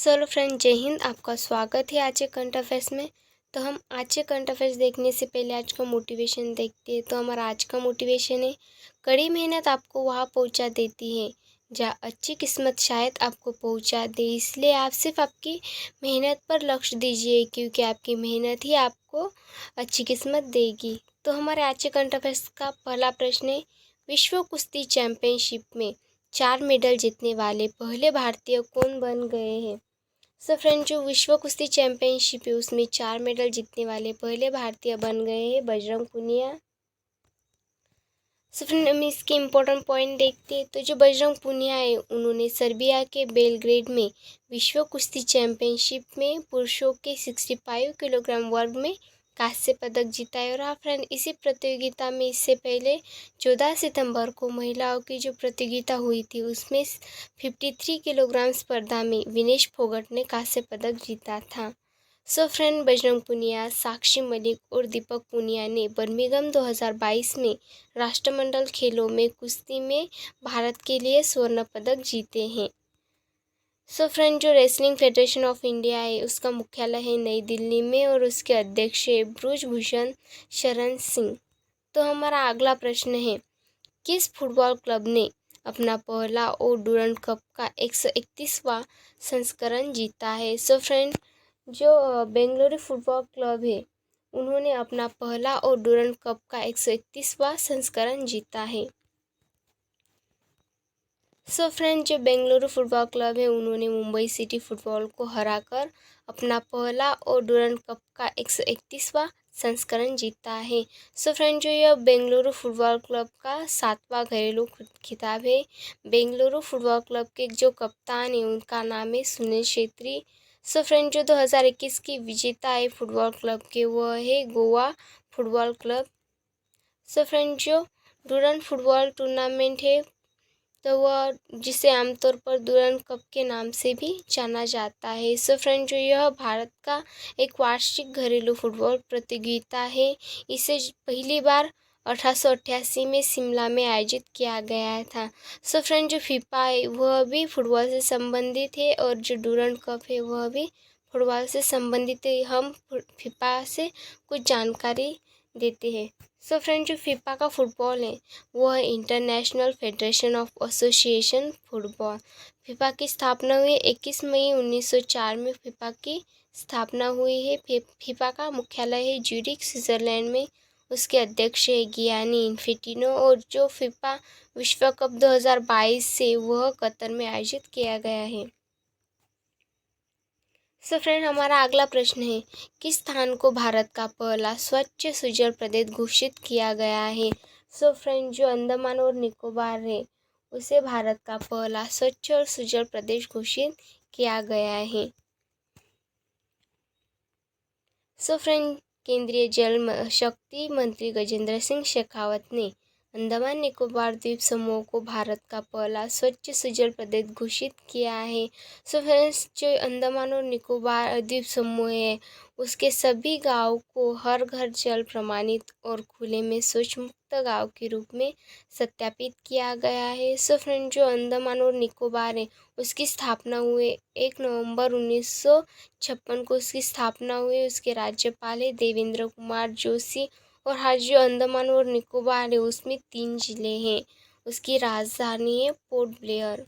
Hello friend, जय हिंद। आपका स्वागत है आज के करंट अफेयर्स में। तो हम आज के करंट अफेयर्स देखने से पहले आज का मोटिवेशन देखते हैं। तो हमारा आज का मोटिवेशन है, कड़ी मेहनत आपको वहाँ पहुँचा देती है जहाँ अच्छी किस्मत शायद आपको पहुँचा दे। इसलिए आप सिर्फ आपकी मेहनत पर लक्ष्य दीजिए, क्योंकि आपकी मेहनत ही आपको अच्छी किस्मत देगी। तो हमारे आज के करंट अफेयर्स का पहला प्रश्न है, विश्व कुश्ती चैंपियनशिप में 4 मेडल जीतने वाले पहले भारतीय कौन बन गए हैं। सो फ्रेंड, जो विश्व कुश्ती चैंपियनशिप है उसमें 4 मेडल जीतने वाले पहले भारतीय बन गए हैं बजरंग पुनिया। सो फ्रेंड, हम इसके इम्पोर्टेंट पॉइंट देखते हैं। तो जो बजरंग पुनिया है उन्होंने सर्बिया के बेलग्रेड में विश्व कुश्ती चैंपियनशिप में पुरुषों के 65 किलोग्राम वर्ग में कांस्य पदक जीता है। और हाँ फ्रेंड, इसी प्रतियोगिता में इससे पहले 14 सितंबर को महिलाओं की जो प्रतियोगिता हुई थी उसमें 53 किलोग्राम स्पर्धा में विनेश फोगट ने कांस्य पदक जीता था। सो फ्रेंड, बजरंग पुनिया, साक्षी मलिक और दीपक पुनिया ने बर्मिंघम 2022 में राष्ट्रमंडल खेलों में कुश्ती में भारत के लिए स्वर्ण पदक जीते हैं। सो फ्रेंड, जो रेसलिंग फेडरेशन ऑफ इंडिया है उसका मुख्यालय है नई दिल्ली में और उसके अध्यक्ष है ब्रुजभूषण शरण सिंह। तो हमारा अगला प्रश्न है, किस फुटबॉल क्लब ने अपना पहला और डूरंड कप का 131वां संस्करण जीता है। सो फ्रेंड, जो बेंगलुरु फुटबॉल क्लब है उन्होंने अपना पहला और डूरंड कप का 131वां संस्करण जीता है। सो फ्रेंड, जो बेंगलुरु फुटबॉल क्लब है उन्होंने मुंबई सिटी फुटबॉल को हराकर अपना पहला और डूरंड कप का 131वां संस्करण जीता है। सो फ्रेंड, जो यह बेंगलुरु फुटबॉल क्लब का 7वां घरेलू खिताब है। बेंगलुरु फुटबॉल क्लब के जो कप्तान है उनका नाम है सुनील छेत्री। सो फ्रेंड, जो 2021 की विजेता है फुटबॉल क्लब के वह है Goa football club. So friend, जो डूरंड फुटबॉल टूर्नामेंट है तो वह जिसे आमतौर पर डूरंड कप के नाम से भी जाना जाता है। सो फ्रेंड, जो यह भारत का एक वार्षिक घरेलू फुटबॉल प्रतियोगिता है। इसे पहली बार 1888 में शिमला में आयोजित किया गया था। सो फ्रेंड, जो फीफा है वह भी फुटबॉल से संबंधित है और जो डूरंड कप है वह भी फुटबॉल से संबंधित है। हम फीफा से कुछ जानकारी देते हैं। सो फ्रेंड, जो फीफा का फुटबॉल है वह international federation of association football. FIFA की स्थापना हुई 21 मई 1904 में फीफा की स्थापना हुई है। फीफा का मुख्यालय है ज्यूरिख स्विट्जरलैंड में। उसके अध्यक्ष है गियानी इन्फेंटिनो और जो फीफा विश्व कप 2022 से वह कतर में आयोजित किया गया है। सो फ्रेंड, हमारा अगला प्रश्न है, किस स्थान को भारत का पहला स्वच्छ सुजल प्रदेश घोषित किया गया है। सो फ्रेंड, जो अंडमान और निकोबार है उसे भारत का पहला स्वच्छ और सुजल प्रदेश घोषित किया गया है। सो फ्रेंड, केंद्रीय जल शक्ति मंत्री गजेंद्र सिंह शेखावत ने अंडमान निकोबार द्वीप समूह को भारत का पहला स्वच्छ सुजल प्रदेश घोषित किया है। सो फ्रेंड्स, जो अंडमान और निकोबार द्वीप समूह है उसके सभी गाँव को हर घर जल प्रमाणित और खुले में शौच मुक्त गाँव के रूप में सत्यापित किया गया है। सो फ्रेंड, जो अंडमान और निकोबार है उसकी स्थापना हुए 1 नवंबर 1956 को उसकी स्थापना हुई। उसके राज्यपाल है देवेंद्र कुमार जोशी। और हाँ, जो अंडमान और निकोबार है उसमें 3 जिले हैं। उसकी राजधानी है पोर्ट ब्लेयर।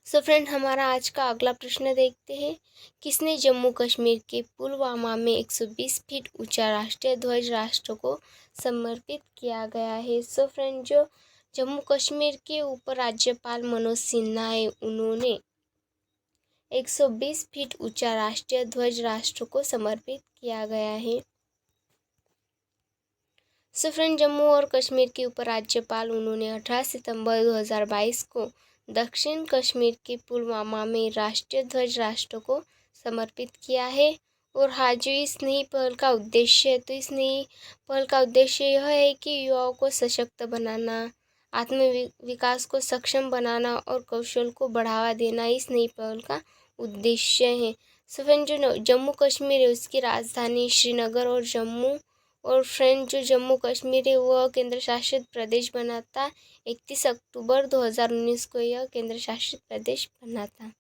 सो फ्रेंड, हमारा आज का अगला प्रश्न देखते हैं, किसने जम्मू कश्मीर के पुलवामा में 120 फीट ऊंचा राष्ट्रीय ध्वज राष्ट्र को समर्पित किया गया है। सो फ्रेंड, जो जम्मू कश्मीर के उपराज्यपाल मनोज सिन्हा है उन्होंने 120 फीट ऊंचा राष्ट्रीय ध्वज राष्ट्र को समर्पित किया गया है। सो फ्रेंड, जम्मू और कश्मीर के उपराज्यपाल उन्होंने 18 सितंबर 2022 को दक्षिण कश्मीर के पुलवामा में राष्ट्रीय ध्वज राष्ट्र को समर्पित किया है। और हाँ, जो इस नई पहल का उद्देश्य है तो इस नई पहल का उद्देश्य यह है कि युवाओं को सशक्त बनाना, विकास को सक्षम बनाना और कौशल को बढ़ावा देना इस नई पहल का उद्देश्य है। सो फ्रेंड, जो जम्मू कश्मीर है उसकी राजधानी श्रीनगर और फ्रेंड, जो जम्मू कश्मीर है वह केंद्र शासित प्रदेश बना था। 31 अक्टूबर 2019 को यह केंद्र शासित प्रदेश बना था।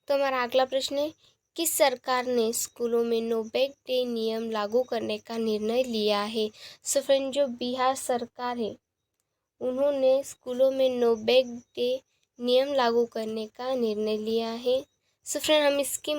तो हमारा अगला प्रश्न है, किस सरकार ने स्कूलों में नो बैग डे नियम लागू करने का निर्णय लिया है? सो फ्रेंड, जो बिहार सरकार है उन्होंने स्कूलों में नो बैग डे नियम लागू करने का निर्णय लिया है। सो फ्रेंड, हम इसके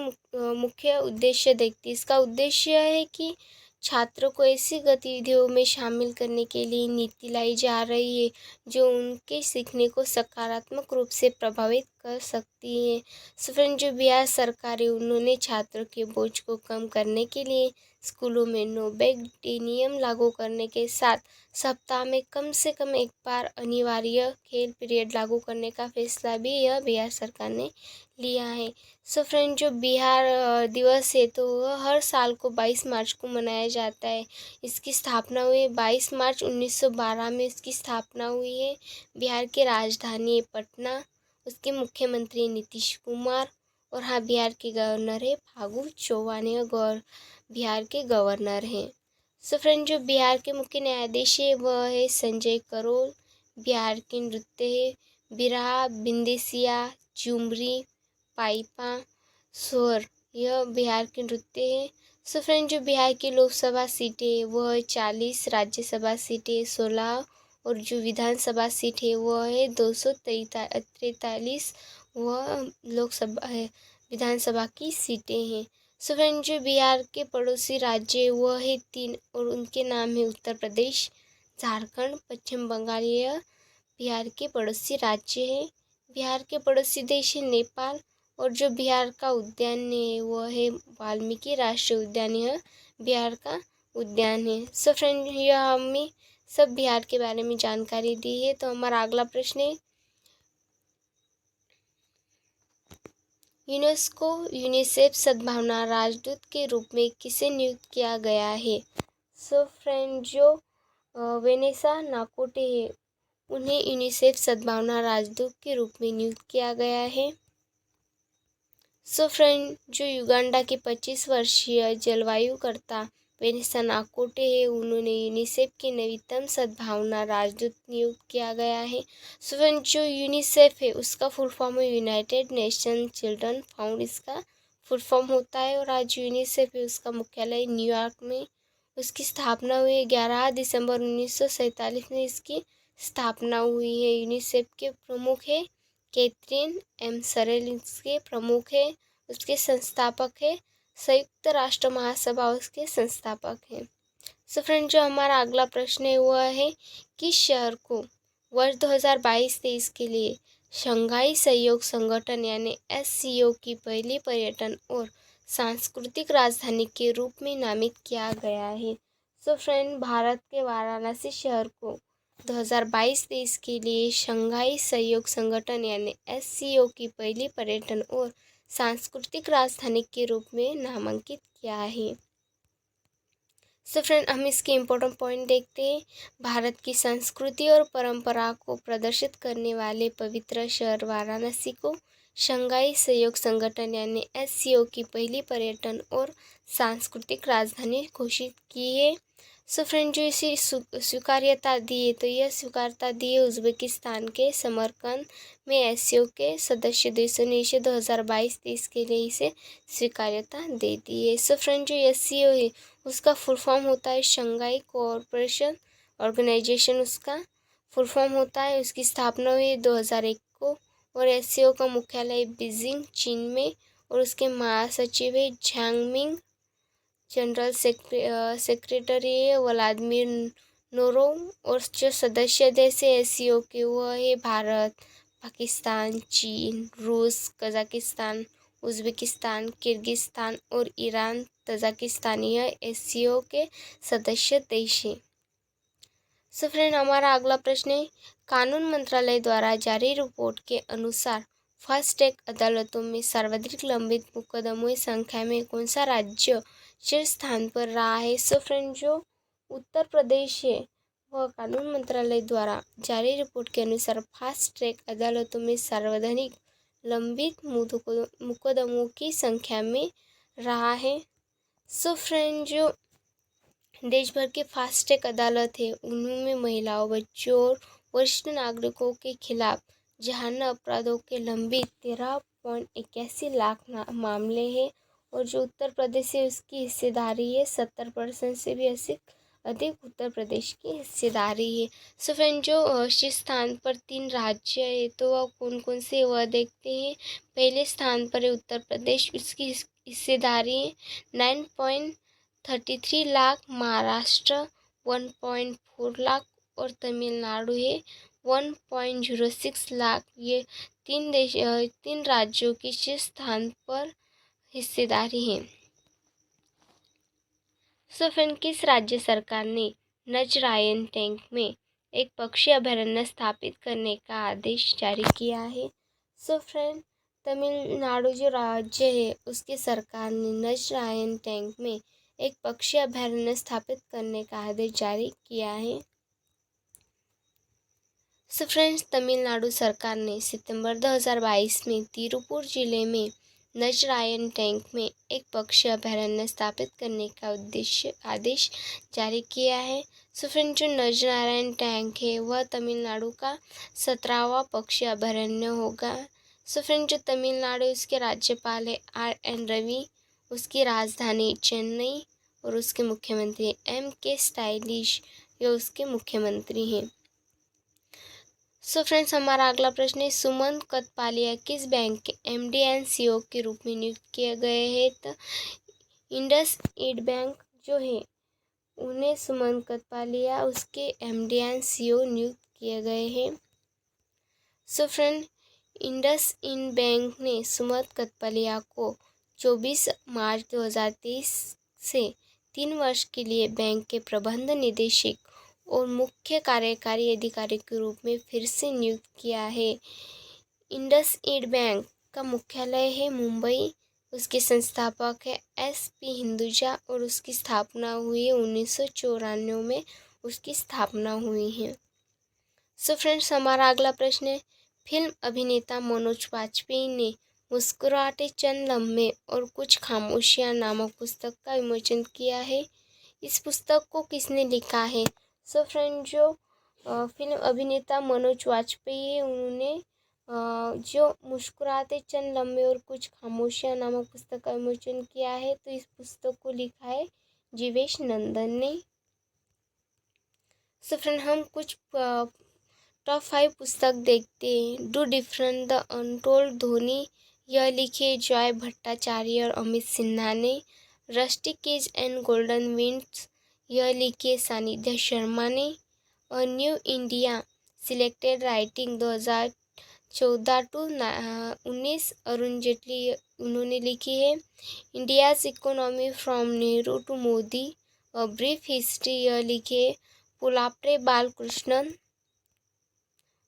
मुख्य उद्देश्य देखते हैं। इसका उद्देश्य है कि छात्रों को ऐसी गतिविधियों में शामिल करने के लिए नीति लाई जा रही है जो उनके सीखने को सकारात्मक रूप से प्रभावित कर सकती है। सो फ्रेंड, जो बिहार सरकार है उन्होंने छात्रों के बोझ को कम करने के लिए स्कूलों में नो बैग डे नियम लागू करने के साथ सप्ताह में कम से कम एक बार अनिवार्य खेल पीरियड लागू करने का फैसला भी यह बिहार सरकार ने लिया है। सो फ्रेंड, जो बिहार दिवस है तो वह हर साल को 22 मार्च को मनाया जाता है। इसकी स्थापना हुई 22 मार्च 1912 में इसकी स्थापना हुई है। बिहार की राजधानी है पटना। उसके मुख्यमंत्री नीतीश कुमार और हाँ, बिहार के गवर्नर है फागू चौहान, बिहार के गवर्नर हैं। सो फ्रेंड, जो बिहार के मुख्य न्यायाधीश है वह है संजय करोल। बिहार के नृत्य है बिरहा, बिंदेसिया, झुमरी, पाइपा, स्वर, यह बिहार के नृत्य है। सो फ्रेंड, जो बिहार की लोकसभा सीटें है वह 40, राज्यसभा सीटें 16 और जो विधानसभा सीट है वह है 243, वह लोकसभा है विधानसभा की सीटें हैं। सो फ्रेंड, जो बिहार के पड़ोसी राज्य है वह है 3 और उनके नाम है उत्तर प्रदेश, झारखंड, पश्चिम बंगाल। यह बिहार के पड़ोसी राज्य है। बिहार के पड़ोसी देश है नेपाल और जो बिहार का उद्यान है वह है वाल्मीकि राष्ट्रीय उद्यान, यह बिहार का उद्यान है। सो फ्रेंड, यह हमें सब बिहार के बारे में जानकारी दी है। तो हमारा अगला प्रश्न है, यूनेस्को यूनिसेफ सद्भावना राजदूत के रूप में किसे नियुक्त किया गया है? सो फ्रेंड, जो वेनेसा नाकोटे है उन्हें यूनिसेफ सद्भावना राजदूत के रूप में नियुक्त किया गया है। सो फ्रेंड, जो युगांडा के 25 वर्षीय जलवायुकर्ता वेनेसा नाकोटे है उन्होंने यूनिसेफ के नवीनतम सद्भावना राजदूत नियुक्त किया गया है। सो फ्रेंड, जो यूनिसेफ है उसका फुल फॉर्म है यूनाइटेड नेशन चिल्ड्रन फाउंड, इसका फुल फॉर्म होता है। और आज यूनिसेफ है उसका मुख्यालय न्यूयॉर्क में। उसकी स्थापना हुई 11 दिसंबर 1947 में इसकी स्थापना हुई है। यूनिसेफ के प्रमुख है कैथरीन एम सरेल, इसके प्रमुख है। उसके संस्थापक है संयुक्त राष्ट्र महासभा, उसके संस्थापक हैं। सो फ्रेंड, जो हमारा अगला प्रश्न है वह है, किस शहर को वर्ष 2022-23 के लिए शंघाई सहयोग संगठन यानी SCO की पहली पर्यटन और सांस्कृतिक राजधानी के रूप में नामित किया गया है? सो फ्रेंड, भारत के वाराणसी शहर को 2022-23 के लिए शंघाई सहयोग संगठन यानी SCO की पहली पर्यटन और सांस्कृतिक राजधानी के रूप में नामांकित किया है। सो फ्रेंड, हम इसके इम्पोर्टेंट पॉइंट देखते हैं। भारत की संस्कृति और परंपरा को प्रदर्शित करने वाले पवित्र शहर वाराणसी को शंघाई सहयोग संगठन यानी SCO की पहली पर्यटन और सांस्कृतिक राजधानी घोषित की है। सो फ्रेंड, जो इसे स्वीकार्यता दी है तो यह स्वीकार्यता दी है उज्बेकिस्तान के समरकंद में SCO के सदस्य देशों ने इसे 2022-23 के लिए इसे स्वीकार्यता दे दी है। सो फ्रेंड, जो SCO है उसका फुल फॉर्म होता है शंघाई कोऑपरेशन ऑर्गेनाइजेशन, उसका फुल फॉर्म होता है। उसकी स्थापना हुई 2001 को और SCO का मुख्यालय बीजिंग चीन में और उसके महासचिव है झांगमिंग। जनरल सेक्रेटरी है व्लादिमीर नोरोव और जो सदस्य देश है SCO के वह है भारत, पाकिस्तान, चीन, रूस, कजाकिस्तान, उज्बेकिस्तान, किर्गिस्तान और ईरान। तजाकिस्तान यह SCO के सदस्य देश हैं। सो फ्रेंड, हमारा अगला प्रश्न है, कानून मंत्रालय द्वारा जारी रिपोर्ट के अनुसार फास्ट ट्रैक अदालतों में सर्वाधिक लंबित मुकदमों की संख्या में कौन सा राज्य शीर्ष स्थान पर रहा है? सो फ्रेंड, जो उत्तर प्रदेश है वह कानून मंत्रालय द्वारा जारी रिपोर्ट के अनुसार फास्ट ट्रैक अदालतों में सर्वाधिक लंबित मुकदमों की संख्या में रहा है। सो फ्रेंड, जो देश भर के फास्ट ट्रैक अदालत है उनमें महिलाओं, बच्चों और वरिष्ठ नागरिकों के खिलाफ जघन्य अपराधों के लंबित 1.81 लाख मामले हैं और जो उत्तर प्रदेश है उसकी हिस्सेदारी है 70% से भी अधिक उत्तर प्रदेश की हिस्सेदारी है। सो फ्रेंड, जो शीर्ष स्थान पर 3 राज्य है तो वह कौन कौन से वह देखते हैं। पहले स्थान पर है उत्तर प्रदेश, उसकी हिस्सेदारी है 9.33 लाख, महाराष्ट्र 1.4 लाख और तमिलनाडु है 1.06 लाख। ये तीन राज्यों की शीर्ष स्थान पर हिस्सेदारी है। सो फ्रेंड, किस राज्य सरकार ने नजरायन टैंक में एक पक्षी अभयारण्य स्थापित करने का आदेश जारी किया है। सो फ्रेंड, तमिलनाडु जो राज्य है उसकी सरकार ने नजरायन टैंक में एक पक्षी अभयारण्य स्थापित करने का आदेश जारी किया है। सो फ्रेंड्स, तमिलनाडु सरकार ने सितंबर 2022 में तिरुपुर जिले में नजरायन टैंक में एक पक्षी अभयारण्य स्थापित करने का आदेश जारी किया है। सो फ्रेंड्स, जो नजरायन टैंक है वह तमिलनाडु का 17वां पक्षी अभयारण्य होगा। सो फ्रेंड्स, जो तमिलनाडु उसके राज्यपाल है RN रवि, उसकी राजधानी चेन्नई और उसके मुख्यमंत्री MK स्टाइलिश, ये उसके मुख्यमंत्री हैं। सो फ्रेंड्स, हमारा अगला प्रश्न है, सुमंत कथपालिया किस बैंक के MD एंड CEO के रूप में नियुक्त किए गए हैं। तो इंडसइंड बैंक जो है उन्हें सुमंत कथपालिया उसके MD एंड CEO नियुक्त किए गए हैं। सो फ्रेंड, इंडसइंड बैंक ने सुमंत कथपालिया को 24 मार्च 2023 से 3 वर्ष के लिए बैंक के प्रबंध निदेशक और मुख्य कार्यकारी अधिकारी के रूप में फिर से नियुक्त किया है। इंडसइंड बैंक का मुख्यालय है मुंबई, उसके संस्थापक है SP हिंदुजा और उसकी स्थापना हुई है 1994 में उसकी स्थापना हुई है। सो फ्रेंड्स, हमारा अगला प्रश्न है, फिल्म अभिनेता मनोज वाजपेयी ने मुस्कुराते चंद लम्हे और कुछ खामोशियाँ नामक पुस्तक का विमोचन किया है। इस पुस्तक को किसने लिखा है। सो फ्रेंड, जो फिल्म अभिनेता मनोज वाजपेयी है उन्होंने जो मुस्कुराते चंद लम्हे और कुछ खामोशियाँ नामक पुस्तक का विमोचन किया है। तो इस पुस्तक को लिखा है जीवेश नंदन ने। सो फ्रेंड, हम कुछ टॉप 5 पुस्तक देखते हैं। Do different the untold Dhoni, यह लिखे जॉय भट्टाचार्य और अमित सिन्हा ने। Rusty cage and golden winds, यह लिखे सानिध्य शर्मा ने। और new India selected writing 2014 to 19 Arun Jaitley उन्होंने लिखी है। India's economy from Nehru to Modi, a brief history, यह लिखे पुलाप्रे बालकृष्णन।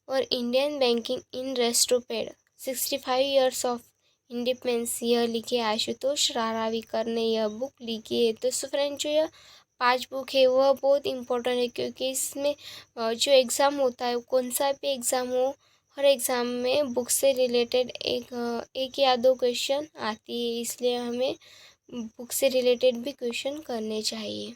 और Indian banking in retrospect 65 years of independence, यह लिखे आशुतोष राराविकर ने यह बुक लिखी है। तो फ्रेंड, जो यह 5 बुक है वह बहुत इम्पोर्टेंट है क्योंकि इसमें जो एग्ज़ाम होता है कौन सा भी एग्ज़ाम हो, हर एग्ज़ाम में बुक से रिलेटेड एक या 2 क्वेश्चन आती है, इसलिए हमें बुक से रिलेटेड भी क्वेश्चन करने चाहिए।